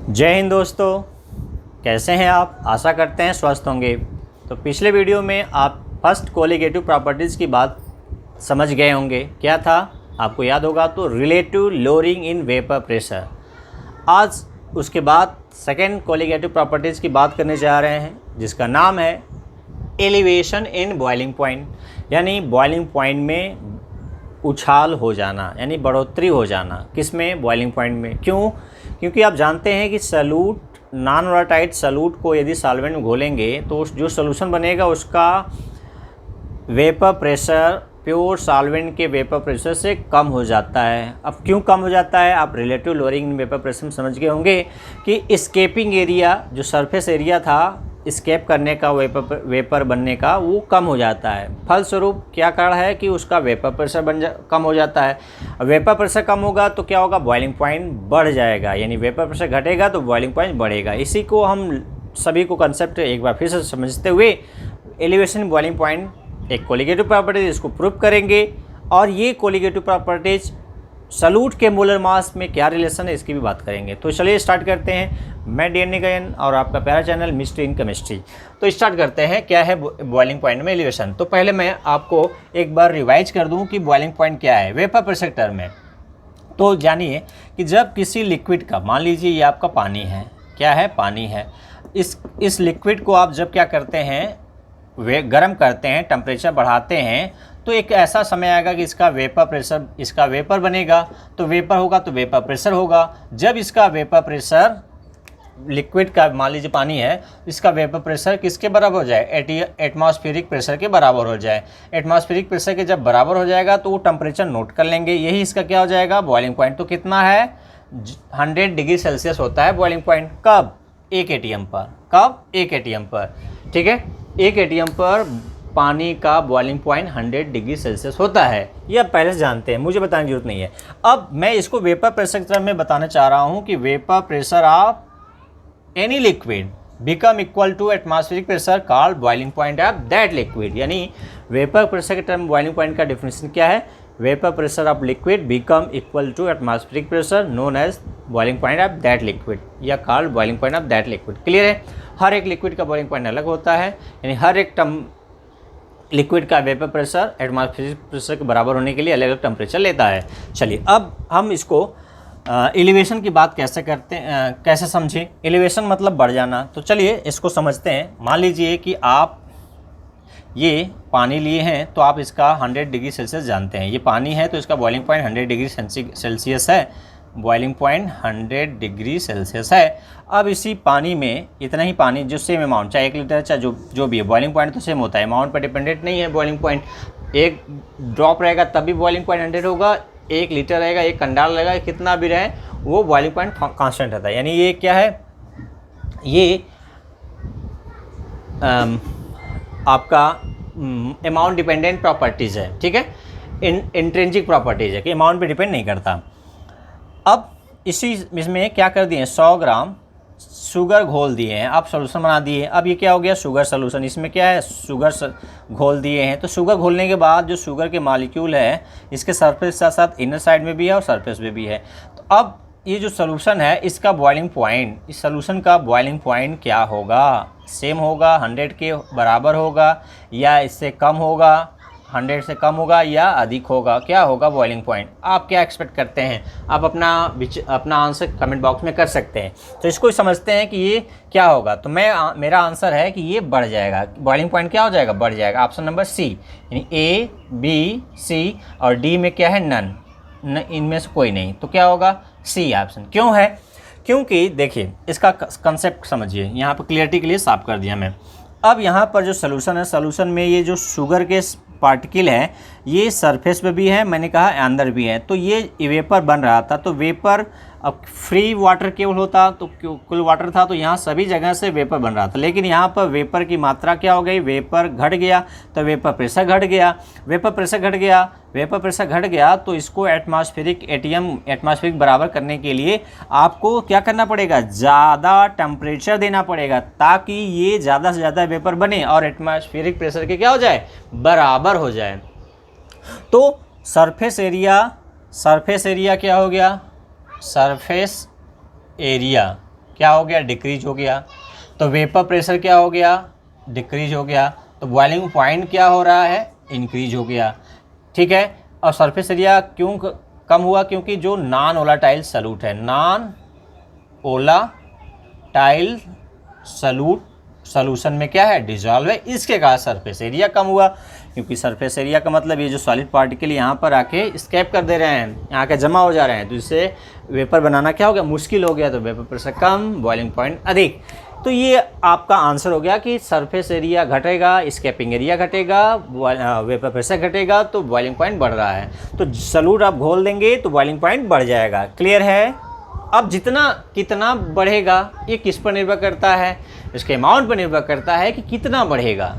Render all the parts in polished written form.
जय हिंद दोस्तों, कैसे हैं आप। आशा करते हैं स्वस्थ होंगे। तो पिछले वीडियो में आप फर्स्ट कोलिगेटिव प्रॉपर्टीज़ की बात समझ गए होंगे। क्या था आपको याद होगा तो relative lowering in vapour pressure. आज उसके बाद सेकेंड कोलिगेटिव प्रॉपर्टीज़ की बात करने जा रहे हैं, जिसका नाम है एलिवेशन इन बॉइलिंग पॉइंट, यानी बॉइलिंग पॉइंट में उछाल हो जाना, यानी बढ़ोतरी हो जाना। किस में? बॉइलिंग पॉइंट में। क्यों? क्योंकि आप जानते हैं कि सॉल्यूट, नॉन वोलेटाइल सॉल्यूट को यदि सॉल्वेंट में घोलेंगे तो जो सॉल्यूशन बनेगा उसका वेपर प्रेशर प्योर सॉल्वेंट के वेपर प्रेशर से कम हो जाता है। अब क्यों कम हो जाता है? आप relative lowering in vapour pressure में समझ गए होंगे कि स्केपिंग एरिया, जो सरफेस एरिया था स्केप करने का, वेपर बनने का, वो कम हो जाता है। फलस्वरूप क्या कारण है कि उसका वेपर प्रेशर कम हो जाता है। वेपर प्रेशर कम होगा तो क्या होगा? बॉइलिंग पॉइंट बढ़ जाएगा, यानी वेपर प्रेशर घटेगा तो बॉइलिंग पॉइंट बढ़ेगा। इसी को हम सभी को कंसेप्ट एक बार फिर से समझते हुए एलिवेशन बॉइलिंग पॉइंट एक कोलिगेटिव प्रॉपर्टीज, इसको प्रूव करेंगे। और ये कोलिगेटिव प्रॉपर्टीज सॉल्यूट के मोलर मास में क्या रिलेशन है, इसकी भी बात करेंगे। तो चलिए स्टार्ट करते हैं। मैं डीएनए गयन और आपका प्यारा चैनल मिस्ट्री इन केमिस्ट्री। तो स्टार्ट करते हैं, क्या है बॉइलिंग पॉइंट में एलिवेशन। तो पहले मैं आपको एक बार रिवाइज कर दूं कि बॉइलिंग पॉइंट क्या है वेपर प्रेशर टर्म में। तो जानिए कि जब किसी लिक्विड का, मान लीजिए ये आपका पानी है, क्या है? पानी है। इस लिक्विड को आप जब क्या करते हैं, वे गर्म करते हैं, टेम्परेचर बढ़ाते हैं, तो एक ऐसा समय आएगा कि इसका वेपर प्रेशर, इसका वेपर बनेगा, तो वेपर होगा तो वेपर प्रेशर होगा। जब इसका वेपर प्रेशर लिक्विड का, मान लीजिए पानी है, इसका वेपर प्रेशर किसके बराबर हो जाए? एटमॉस्फेरिक प्रेशर के बराबर हो जाए। एटमॉस्फेरिक प्रेशर के जब बराबर हो जाएगा तो वो टेम्परेचर नोट कर लेंगे, यही इसका क्या हो जाएगा? Boiling point. तो कितना है? 100 डिग्री सेल्सियस होता है बॉइलिंग पॉइंट। कब? 1 एटीएम पर। कब? 1 एटीएम पर। ठीक है, 1 एटीएम पर पानी का बॉइलिंग पॉइंट 100 डिग्री सेल्सियस होता है। ये आप पहले से जानते हैं, मुझे बताने की जरूरत नहीं है। अब मैं इसको वेपर प्रेशर की तरफ में बताना चाह रहा हूँ कि vapour pressure of any liquid become equal to atmospheric pressure called boiling point of that liquid. यानी वेपर प्रेशर के टर्म बॉइलिंग पॉइंट का डेफिनेशन क्या है? Vapour pressure of liquid become equal to atmospheric pressure known as boiling point of that liquid, या called boiling point of that liquid. Clear है? हर एक liquid का बॉइलिंग पॉइंट अलग होता है, यानी हर एक लिक्विड का वेपर प्रेशर एटमॉस्फेरिक प्रेशर के बराबर होने के लिए अलग अलग टेम्परेचर लेता है। चलिए अब हम इसको एलिवेशन की बात कैसे करते हैं, कैसे समझें? एलिवेशन मतलब बढ़ जाना। तो चलिए इसको समझते हैं। मान लीजिए कि आप ये पानी लिए हैं, तो आप इसका 100 डिग्री सेल्सियस जानते हैं। ये पानी है तो इसका बॉइलिंग पॉइंट 100 डिग्री सेल्सियस है। बॉइलिंग पॉइंट 100 डिग्री सेल्सियस है। अब इसी पानी में इतना ही पानी, जो सेम अमाउंट, चाहे 1 लीटर चाहे जो भी है, बॉइलिंग पॉइंट तो सेम होता है, अमाउंट पर डिपेंडेंट नहीं है बॉइलिंग पॉइंट। एक ड्रॉप रहेगा तभी बॉइलिंग पॉइंट 100 होगा, 1 लीटर रहेगा, 1 कंडाल रहेगा, कितना भी रहे वो बॉइलिंग पॉइंट कांस्टेंट रहता है। यानी ये क्या है? ये आपका अमाउंट डिपेंडेंट प्रॉपर्टीज़ है। ठीक है, इंट्रिंसिक प्रॉपर्टीज़ है कि अमाउंट पे डिपेंड नहीं करता। अब इसमें क्या कर दिए? 100 ग्राम शुगर घोल दिए हैं, आप सोल्यूशन बना दिए। अब ये क्या हो गया? Sugar solution. इसमें क्या है? शुगर घोल दिए हैं। तो शुगर घोलने के बाद जो शुगर के मॉलिक्यूल है, इसके सरफेस के साथ साथ इनर साइड में भी है और सरफेस में भी है। तो अब ये जो सोल्यूशन है, इसका बॉइलिंग पॉइंट, इस सोल्यूशन का बॉइलिंग पॉइंट क्या होगा? सेम होगा, 100 के बराबर होगा, या इससे कम होगा, 100 से कम होगा, या अधिक होगा? क्या होगा बॉइलिंग पॉइंट? आप क्या एक्सपेक्ट करते हैं? आप अपना आंसर कमेंट बॉक्स में कर सकते हैं। तो इसको समझते हैं कि ये क्या होगा। तो मेरा आंसर है कि ये बढ़ जाएगा। बॉइलिंग पॉइंट क्या हो जाएगा? बढ़ जाएगा। ऑप्शन नंबर सी, यानी ए, बी, सी और डी में क्या है? नन, इनमें से कोई नहीं। तो क्या होगा? C option. क्यों है? क्योंकि देखिए इसका कंसेप्ट समझिए, यहाँ पर क्लियरिटी के लिए साफ कर दिया मैं। अब यहाँ पर जो सोल्यूशन है, सोल्यूशन में ये जो शुगर के पार्टिकल है, ये सरफेस पे भी है, मैंने कहा अंदर भी है। तो ये वेपर बन रहा था, तो वेपर, अब फ्री वाटर केवल होता तो कुल वाटर था, तो यहाँ सभी जगह से वेपर बन रहा था। लेकिन यहाँ पर वेपर की मात्रा क्या हो गई? वेपर घट गया, तो वेपर प्रेशर घट गया। वेपर प्रेशर घट गया, वेपर प्रेशर घट गया, तो इसको एटमॉस्फेरिक बराबर करने के लिए आपको क्या करना पड़ेगा? ज़्यादा टेम्परेचर देना पड़ेगा, ताकि ये ज़्यादा से ज़्यादा वेपर बने और एटमॉस्फेरिक प्रेशर के क्या हो जाए? बराबर हो जाए। तो सरफेस एरिया क्या हो गया? सरफेस एरिया क्या हो गया, डिक्रीज हो गया। तो वेपर प्रेशर क्या हो गया, डिक्रीज हो गया। तो बॉइलिंग पॉइंट क्या हो रहा है, इंक्रीज हो गया। ठीक है। और सरफेस एरिया क्यों कम हुआ, क्योंकि जो नॉन वोलेटाइल सॉल्यूट है, नॉन वोलेटाइल सॉल्यूशन में क्या है, डिजॉल्व है, इसके कारण सरफेस एरिया कम हुआ। क्योंकि सरफेस एरिया का मतलब ये जो सॉलिड पार्टिकल यहाँ पर आके स्केप कर दे रहे हैं, यहाँ के जमा हो जा रहे हैं, तो इससे वेपर बनाना क्या हो गया, मुश्किल हो गया। तो वेपर प्रेशर कम, बॉइलिंग पॉइंट अधिक। तो ये आपका आंसर हो गया कि सरफेस एरिया घटेगा, स्केपिंग एरिया घटेगा, वेपर प्रेशर घटेगा, तो बॉइलिंग पॉइंट बढ़ रहा है। तो सॉल्यूट आप घोल देंगे तो बॉइलिंग पॉइंट बढ़ जाएगा। क्लियर है। अब जितना कितना बढ़ेगा ये किस पर निर्भर करता है, इसके अमाउंट पर निर्भर करता है कि कितना बढ़ेगा।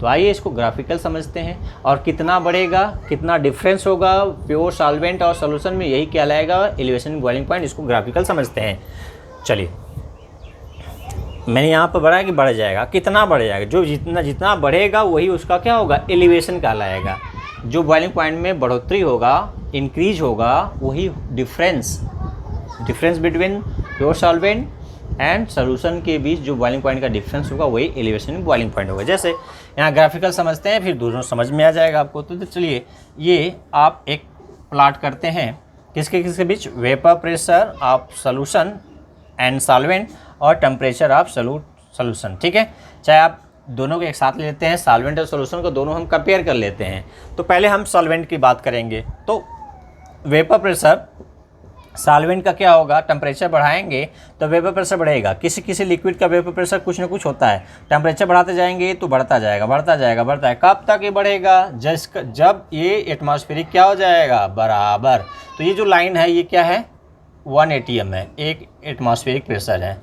तो आइए इसको ग्राफिकल समझते हैं। और कितना बढ़ेगा, कितना डिफरेंस होगा प्योर सॉल्वेंट और सॉल्यूशन में, यही कहलाएगा एलिवेशन बॉइलिंग पॉइंट। इसको ग्राफिकल समझते हैं। चलिए, मैंने यहाँ पर बढ़ाया कि बढ़ जाएगा, कितना बढ़ जाएगा, जो जितना बढ़ेगा वही उसका क्या होगा, एलिवेशन कहलाएगा। जो बॉइलिंग पॉइंट में बढ़ोतरी होगा, इंक्रीज होगा, वही difference between pure solvent and solution के बीच जो बॉइलिंग पॉइंट का डिफरेंस होगा वही एलिवेशन बॉइलिंग पॉइंट होगा। जैसे यहाँ ग्राफिकल समझते हैं, फिर दोनों समझ में आ जाएगा आपको। तो चलिए ये आप एक प्लॉट करते हैं किसके बीच, vapour pressure of solution and solvent और टेम्परेचर ऑफ सॉल्यूशन। ठीक है। चाहे आप दोनों को एक साथ ले लेते हैं, सॉल्वेंट और सॉल्यूशन को दोनों हम कंपेयर कर लेते हैं। तो पहले हम सॉल्वेंट की बात करेंगे। तो वेपर प्रेशर सॉल्वेंट का क्या होगा, टेम्परेचर बढ़ाएंगे तो वेपर प्रेशर बढ़ेगा। किसी लिक्विड का वेपर प्रेशर कुछ ना कुछ होता है, टेम्परेचर बढ़ाते जाएंगे तो बढ़ता है। कब तक ये बढ़ेगा, जब ये एटमॉस्फेरिक क्या हो जाएगा, बराबर। तो ये जो लाइन है ये क्या है, 1 atm है, एक एटमॉस्फेरिक प्रेशर है।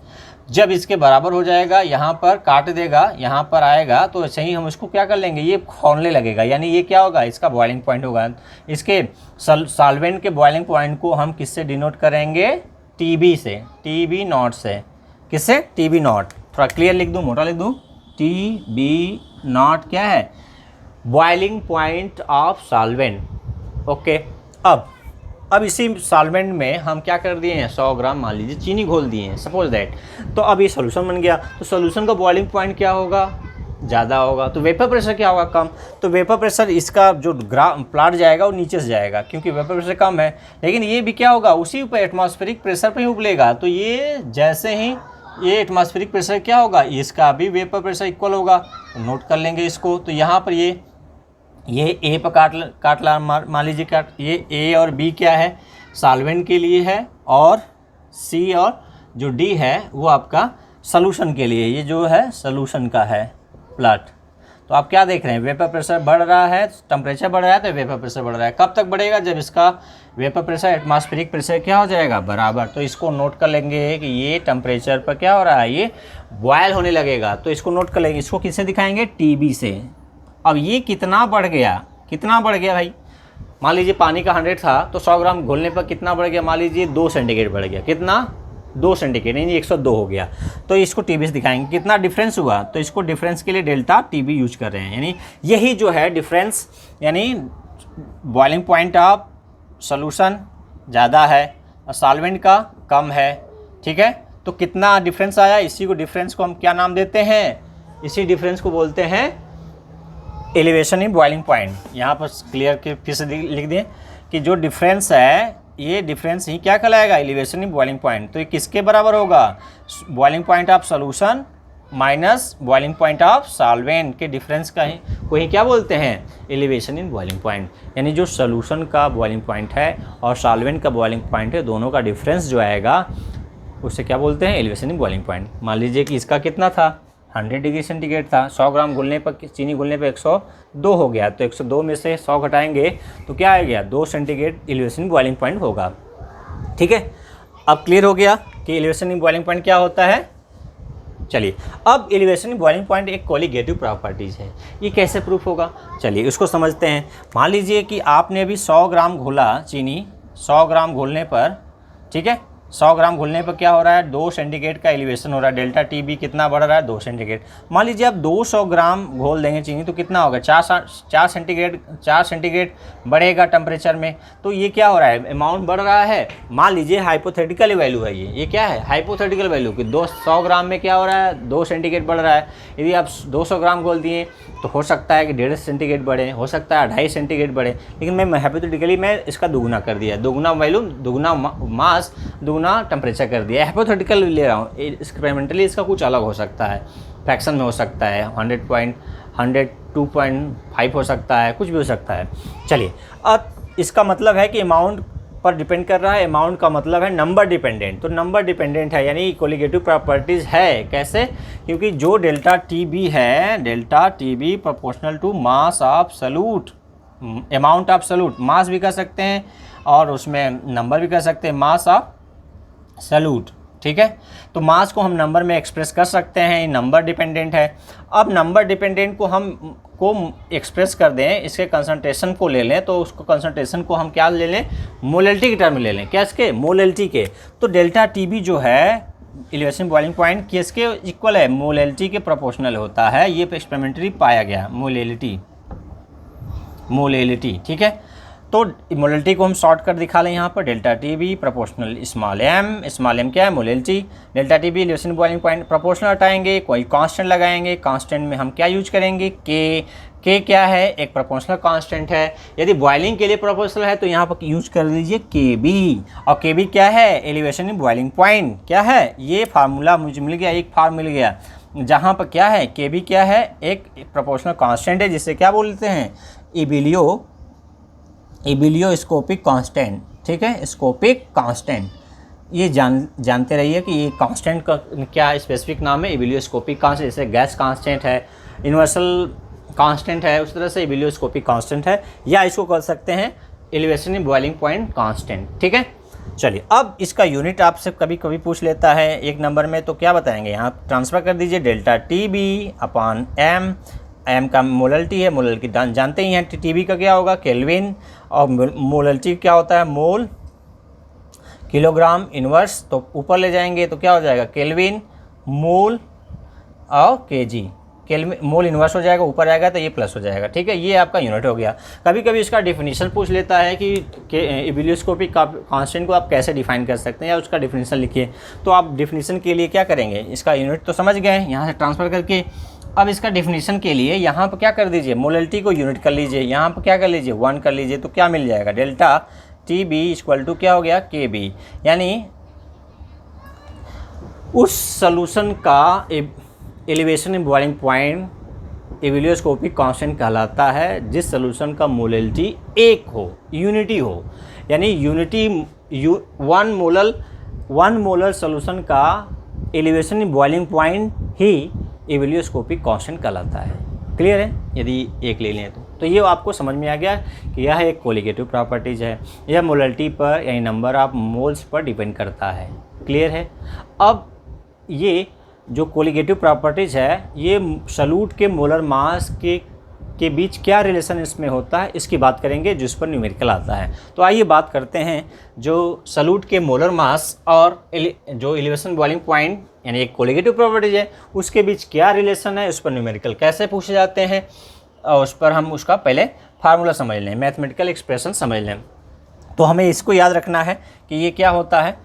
जब इसके बराबर हो जाएगा, यहाँ पर काट देगा, यहाँ पर आएगा, तो ऐसे ही हम इसको क्या कर लेंगे, ये खौलने लगेगा, यानी ये क्या होगा, इसका बॉइलिंग पॉइंट होगा। इसके सॉल्वेंट के बॉइलिंग पॉइंट को हम किससे डिनोट करेंगे, TB से, TB नॉट से। किससे, TB नॉट। थोड़ा क्लियर लिख दूँ, मोटा लिख दूँ, TB नॉट क्या है, boiling point of solvent. Okay. अब इसी सॉल्वेंट में हम क्या कर दिए हैं, 100 ग्राम मान लीजिए चीनी घोल दिए हैं, सपोज दैट। तो अब ये सॉल्यूशन बन गया। तो सॉल्यूशन का बॉइलिंग पॉइंट क्या होगा, ज़्यादा होगा। तो वेपर प्रेशर क्या होगा, कम। तो वेपर प्रेशर इसका जो प्लॉट जाएगा वो नीचे से जाएगा, क्योंकि वेपर प्रेशर कम है। लेकिन ये भी क्या होगा, उसी पर एटमॉस्फेरिक प्रेशर पर ही उबलेगा। तो ये जैसे ही ये एटमॉस्फेरिक प्रेशर क्या होगा, इसका भी वेपर प्रेशर इक्वल होगा। तो नोट कर लेंगे इसको। तो यहाँ पर ये ए पर काट ला, मान लीजिए काट। ये ए और बी क्या है, सॉल्वेंट के लिए है, और सी और जो डी है वो आपका सॉल्यूशन के लिए। ये जो है सॉल्यूशन का है प्लॉट। तो आप क्या देख रहे हैं, वेपर प्रेशर बढ़ रहा है, टेम्परेचर बढ़ रहा है, तो वेपर प्रेशर बढ़ रहा है। कब तक बढ़ेगा, जब इसका वेपर प्रेशर एटमॉस्फेरिक प्रेशर क्या हो जाएगा, बराबर। तो इसको नोट कर लेंगे कि ये टेम्परेचर पर क्या हो रहा है, ये बॉयल होने लगेगा। तो इसको नोट कर लेंगे। इसको किससे दिखाएंगे, TB से। अब ये कितना बढ़ गया भाई, मान लीजिए पानी का 100 था, तो 100 ग्राम घोलने पर कितना बढ़ गया, मान लीजिए 2 सेंटीग्रेड बढ़ गया। कितना, 2 सेंटीग्रेड, यानी 102 हो गया। तो इसको TB से दिखाएंगे कितना डिफरेंस हुआ। तो इसको डिफरेंस के लिए डेल्टा TB यूज कर रहे हैं, यानी यही जो है डिफरेंस, यानी बॉइलिंग पॉइंट ऑफ सॉल्यूशन ज़्यादा है और सॉल्वेंट का कम है। ठीक है। तो कितना डिफरेंस आया, इसी को डिफरेंस को हम क्या नाम देते हैं, इसी डिफरेंस को बोलते हैं एलिवेशन इन बॉइलिंग पॉइंट। यहाँ पर क्लियर के फिर से लिख दें कि जो डिफरेंस है, ये डिफरेंस ही क्या कहलाएगा, एलिवेशन इन बॉइलिंग पॉइंट। तो ये किसके बराबर होगा, boiling point of solution minus boiling point of solvent के डिफरेंस का ही को ही क्या बोलते हैं, एलिवेशन इन बॉइलिंग पॉइंट। यानी जो सॉल्यूशन का बॉइलिंग पॉइंट है और सॉल्वेंट का बॉइलिंग पॉइंट है, दोनों का डिफरेंस जो आएगा उसे क्या बोलते हैं, एलिवेशन इन बॉइलिंग पॉइंट। मान लीजिए कि इसका कितना था, 100 डिग्री सेंटीग्रेड था, 100 ग्राम घुलने पर, चीनी घुलने पर 102 हो गया। तो 102 में से 100 घटाएंगे तो क्या आ गया, 2 सेंटीग्रेड एलिवेशन बॉइलिंग पॉइंट होगा। ठीक है। अब क्लियर हो गया कि एलिवेशन बॉइलिंग पॉइंट क्या होता है। चलिए, अब एलिवेशन बॉइलिंग पॉइंट एक कोलिगेटिव प्रॉपर्टीज़ है। ये कैसे प्रूफ होगा, चलिए उसको समझते हैं। मान लीजिए कि आपने अभी 100 ग्राम घोला चीनी, 100 ग्राम घोलने पर, ठीक है, 100 ग्राम घुलने पर क्या हो रहा है, 2 सेंटीग्रेड का एलिवेशन हो रहा है। डेल्टा टी बी कितना बढ़ रहा है, 2 सेंटीग्रेड। मान लीजिए आप 200 ग्राम घोल देंगे चीनी तो कितना होगा, 4 सेंटीग्रेड बढ़ेगा टेम्परेचर में। तो ये क्या हो रहा है, अमाउंट बढ़ रहा है। मान लीजिए हाइपोथेटिकल वैल्यू है ये क्या है, हाइपोथेटिकल वैल्यू कि 200 ग्राम में क्या हो रहा है, 2 सेंटीग्रेड बढ़ रहा है। यदि आप 200 ग्राम घोल दिए तो हो सकता है कि 1.5 सेंटीग्रेड बढ़े, हो सकता है 2.5 सेंटीग्रेड बढ़े, लेकिन मैं हाइपोथेटिकली मैं इसका दुगुना कर दिया, दुगुना वैल्यू, दुगुना मास, दुगुना टेम्परेचर कर दिया। हाइपोथेटिकल ले रहा हूँ, एक्सपेरिमेंटली इसका कुछ अलग हो सकता है, फ्रैक्शन में हो सकता है, 102.5 हो सकता है, कुछ भी हो सकता है। चलिए, अब इसका मतलब है कि अमाउंट पर डिपेंड कर रहा है। अमाउंट का मतलब है नंबर डिपेंडेंट, तो नंबर डिपेंडेंट है, यानी कोलिगेटिव प्रॉपर्टीज़ है। कैसे, क्योंकि जो डेल्टा टी बी है, delta T B proportional to mass of solute, amount of solute, mass भी कर सकते हैं और उसमें नंबर भी कर सकते हैं, मास ऑफ सॉल्यूट। ठीक है, तो मास को हम नंबर में एक्सप्रेस कर सकते हैं, नंबर डिपेंडेंट है। अब नंबर डिपेंडेंट को हम एक्सप्रेस कर दें, इसके कंसंट्रेशन को ले लें, तो उसको कंसंट्रेशन को हम क्या ले लें, मोलैलिटी के टर्म में ले लें। क्या इसके, मोलैलिटी के। तो डेल्टा टी बी जो है एलिवेशन बॉइलिंग पॉइंट किसके इक्वल है, मोलैलिटी के प्रोपोर्शनल होता है। ये एक्सपेरिमेंटली पाया गया, मोलैलिटी। ठीक है, तो मोलैलिटी को हम शॉर्ट कर दिखा लें यहाँ पर, delta T B proportional small M क्या है, molality. Delta T B elevation boiling point, proportional हटाएंगे, कोई कांस्टेंट लगाएंगे। कांस्टेंट में हम क्या यूज करेंगे, के क्या है, एक प्रोपोर्शनल कांस्टेंट है। यदि बॉइलिंग के लिए प्रोपोर्शनल है तो यहाँ पर यूज कर लीजिए के बी, और के बी क्या है, एलिवेशन इन बॉइलिंग पॉइंट। क्या है, ये फार्मूला मुझे मिल गया, एक फार्म मिल गया, जहाँ पर क्या है, के बी क्या है, एक प्रोपोर्शनल कांस्टेंट है, जिसे क्या बोलते हैं, इबिलियोस्कोपिक कांस्टेंट। ठीक है, स्कोपिक कांस्टेंट, ये जानते रहिए कि ये कांस्टेंट का क्या स्पेसिफिक नाम है, इबिलियोस्कोपिक कांस्टेंट। जैसे गैस कांस्टेंट है, यूनिवर्सल कांस्टेंट है, उस तरह से इबिलियोस्कोपिक कांस्टेंट है, या इसको कर सकते हैं elevation in boiling point constant. ठीक है, चलिए, अब इसका यूनिट आपसे कभी कभी पूछ लेता है एक नंबर में, तो क्या बताएंगे, यहाँ ट्रांसफ़र कर दीजिए, delta T B upon M का मोलैलिटी है, मोलैलिटी जानते ही हैं, टी बी का क्या होगा, केल्विन, और मोलैलिटी क्या होता है, मोल किलोग्राम इनवर्स। तो ऊपर ले जाएंगे तो क्या हो जाएगा, केल्विन, मोल और केजी, केल्विन मोल इनवर्स हो जाएगा, ऊपर आएगा तो ये प्लस हो जाएगा। ठीक है, ये आपका यूनिट हो गया। कभी कभी इसका डिफिनीशन पूछ लेता है कि इबिलियोस्कोपिक कांस्टेंट को आप कैसे डिफाइन कर सकते हैं, या उसका डिफिनीशन लिखिए। तो आप डिफिनीशन के लिए क्या करेंगे, इसका यूनिट तो समझ गए यहाँ से ट्रांसफ़र करके। अब इसका डिफिनीशन के लिए यहाँ पर क्या कर दीजिए, मोलैलिटी को यूनिट कर लीजिए, यहाँ पर क्या कर लीजिए, 1 कर लीजिए, तो क्या मिल जाएगा, delta T B equal to क्या हो गया, के बी, यानी उस सॉल्यूशन का elevation in boiling point ebullioscopic constant कहलाता है जिस सॉल्यूशन का मोलैलिटी 1 हो, यूनिटी हो, यानी यूनिटी 1 मोलर सॉल्यूशन का एलिवेशन इन बॉइलिंग पॉइंट ही इबिलियोस्कोपिक कांस्टेंट कहलाता है। क्लियर है, यदि एक ले लें तो ये आपको समझ में आ गया कि यह एक कोलिगेटिव प्रॉपर्टीज़ है, यह मोलैलिटी पर यानी number of moles per depend करता है। क्लियर है, अब ये जो कोलिगेटिव प्रॉपर्टीज़ है, ये सॉल्यूट के मोलर मास के बीच क्या रिलेशन इसमें होता है, इसकी बात करेंगे, जिस पर न्यूमेरिकल आता है। तो आइए बात करते हैं जो सॉल्यूट के मोलर मास और जो एलिवेशन बॉइलिंग पॉइंट यानी एक कोलिगेटिव प्रॉपर्टीज है, उसके बीच क्या रिलेशन है, उस पर न्यूमेरिकल कैसे पूछे जाते हैं, और उस पर हम उसका पहले फार्मूला समझ लें, मैथमेटिकल एक्सप्रेशन समझ लें। तो हमें इसको याद रखना है कि ये क्या होता है।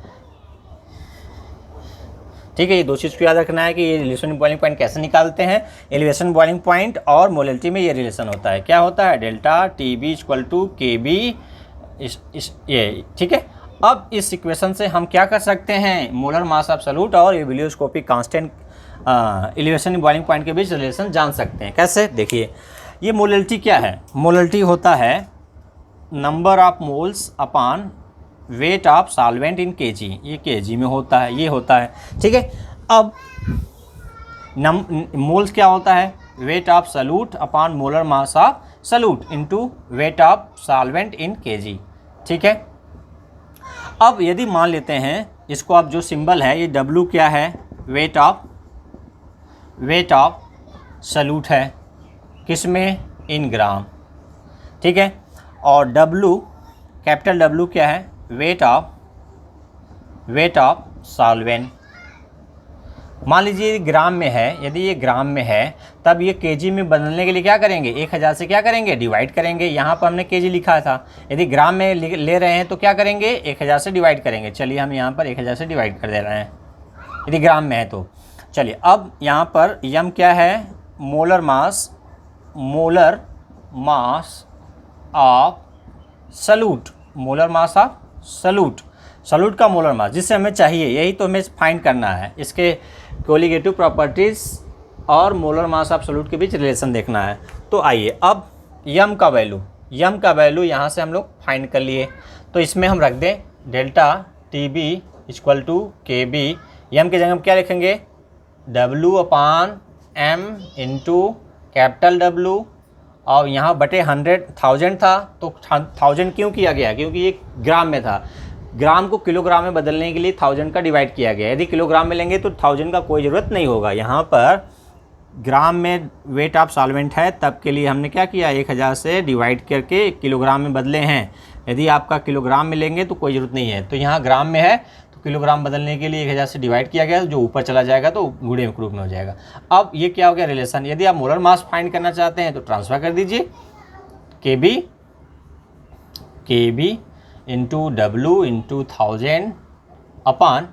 ठीक है, ये 2 चीज़ को याद रखना है कि ये एलिवेशन बॉइलिंग पॉइंट कैसे निकालते हैं। एलिवेशन बॉइलिंग पॉइंट और मोलैलिटी में ये रिलेशन होता है, क्या होता है, delta T B equal to K B, ये। ठीक है, अब इस इक्वेशन से हम क्या कर सकते हैं, मोलर मास ऑफ सॉल्यूट और ebullioscopic constant elevation boiling point के बीच रिलेशन जान सकते हैं। कैसे, देखिए, ये मोलैलिटी क्या है, मोलैलिटी होता है number of moles upon weight of solvent in KG, ये केजी में होता है, ये होता है। ठीक है, अब मोल्स क्या होता है, weight of solute upon molar mass of solute into weight of solvent in KG. ठीक है, अब यदि मान लेते हैं इसको, अब जो सिंबल है ये W क्या है, वेट ऑफ सॉल्यूट है, किसमें, इन ग्राम। ठीक है, और W कैपिटल W क्या है, weight of weight of solvent. मान लीजिए ग्राम में है, यदि ये ग्राम में है तब ये केजी में बदलने के लिए क्या करेंगे, 1000 से क्या करेंगे, डिवाइड करेंगे। यहाँ पर हमने केजी लिखा था, यदि ग्राम में ले रहे हैं तो क्या करेंगे, 1000 से डिवाइड करेंगे। चलिए हम यहाँ पर 1000 से डिवाइड कर दे रहे हैं यदि ग्राम में है तो। चलिए अब यहाँ पर यम क्या है, molar mass, molar mass of solute, molar mass of solute, solute का मोलर मास जिससे हमें चाहिए, यही तो हमें फाइंड करना है। इसके कोलिगेटिव प्रॉपर्टीज़ और मोलर मास ऑफ सल्यूट के बीच रिलेशन देखना है। तो आइए अब यम का वैल्यू यहाँ से हम लोग फाइंड कर लिए, तो इसमें हम रख दें delta T B equal to K B. M की जगह हम क्या लिखेंगे, W/m इंटू कैपिटल W, और यहाँ बटे 100,000 था तो 1000 क्यों किया गया, क्योंकि ये ग्राम में था। ग्राम को किलोग्राम में बदलने के लिए 1000 का डिवाइड किया गया। यदि किलोग्राम में लेंगे तो 1000 का कोई ज़रूरत नहीं होगा। यहाँ पर ग्राम में वेट ऑफ सॉल्वेंट है तब के लिए हमने क्या किया, 1000 से डिवाइड करके किलोग्राम में बदले हैं। यदि आपका किलोग्राम में लेंगे तो कोई ज़रूरत नहीं है। तो यहाँ ग्राम में है तो किलोग्राम बदलने के लिए 1000 से डिवाइड किया गया, जो ऊपर चला जाएगा तो गुणे के रूप में हो जाएगा। अब ये क्या हो गया, रिलेशन। यदि आप मोलर मास फाइंड करना चाहते हैं तो ट्रांसफर कर दीजिए, K B into W into 1000 upon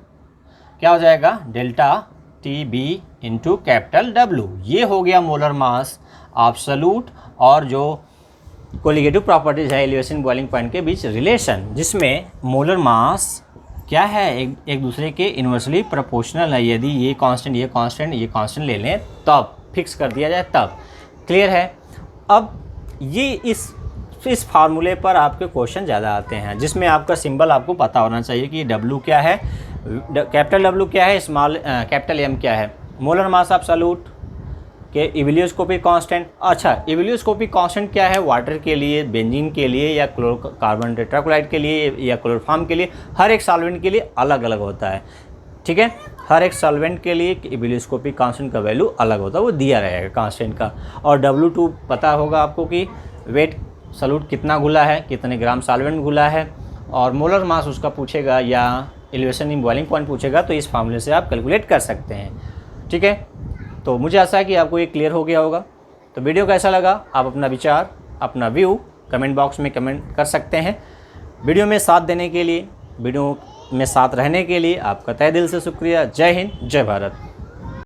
क्या हो जाएगा, delta T B into capital W। ये हो गया मोलर मास ऑफ सल्यूट और जो कोलिगेटिव प्रॉपर्टीज़ है एलिवेशन बॉइलिंग पॉइंट के बीच रिलेशन, जिसमें मोलर मास क्या है, एक दूसरे के इन्वर्सली प्रोपोर्शनल है। यदि ये कांस्टेंट ये कांस्टेंट ले लें तब फिक्स कर दिया जाए तब। क्लियर है। अब ये इस फार्मूले पर आपके क्वेश्चन ज़्यादा आते हैं, जिसमें आपका सिंबल आपको पता होना चाहिए कि W क्या है, कैपिटल W क्या है, स्मॉल कैपिटल M क्या है। मोलर मास ऑफ सल्यूट के इवेल्यूस्कोपिक कांस्टेंट। अच्छा, इवेल्यूस्कोपिक कांस्टेंट क्या है, वाटर के लिए, बेंजीन के लिए या कार्बन टेट्राक्लोराइड के लिए या क्लोरोफॉर्म के लिए, हर एक सॉल्वेंट के लिए अलग अलग होता है। ठीक है, हर एक सॉल्वेंट के लिए इवेल्यूस्कोपिक कांस्टेंट का वैल्यू अलग होता है, वो दिया रहेगा कांस्टेंट का। और W2 पता होगा आपको कि वेट सल्यूट कितना घुला है, कितने ग्राम सॉल्वेंट घुला है, और मोलर मास उसका पूछेगा या एलिवेशन इन बॉइलिंग पॉइंट पूछेगा तो इस फार्मूले से आप कैलकुलेट कर सकते हैं। ठीक है, तो मुझे आशा है कि आपको ये क्लियर हो गया होगा। तो वीडियो कैसा लगा, आप अपना विचार, अपना व्यू कमेंट बॉक्स में कमेंट कर सकते हैं। वीडियो में साथ देने के लिए, वीडियो में साथ रहने के लिए आपका तहे दिल से शुक्रिया। जय हिंद, जय भारत।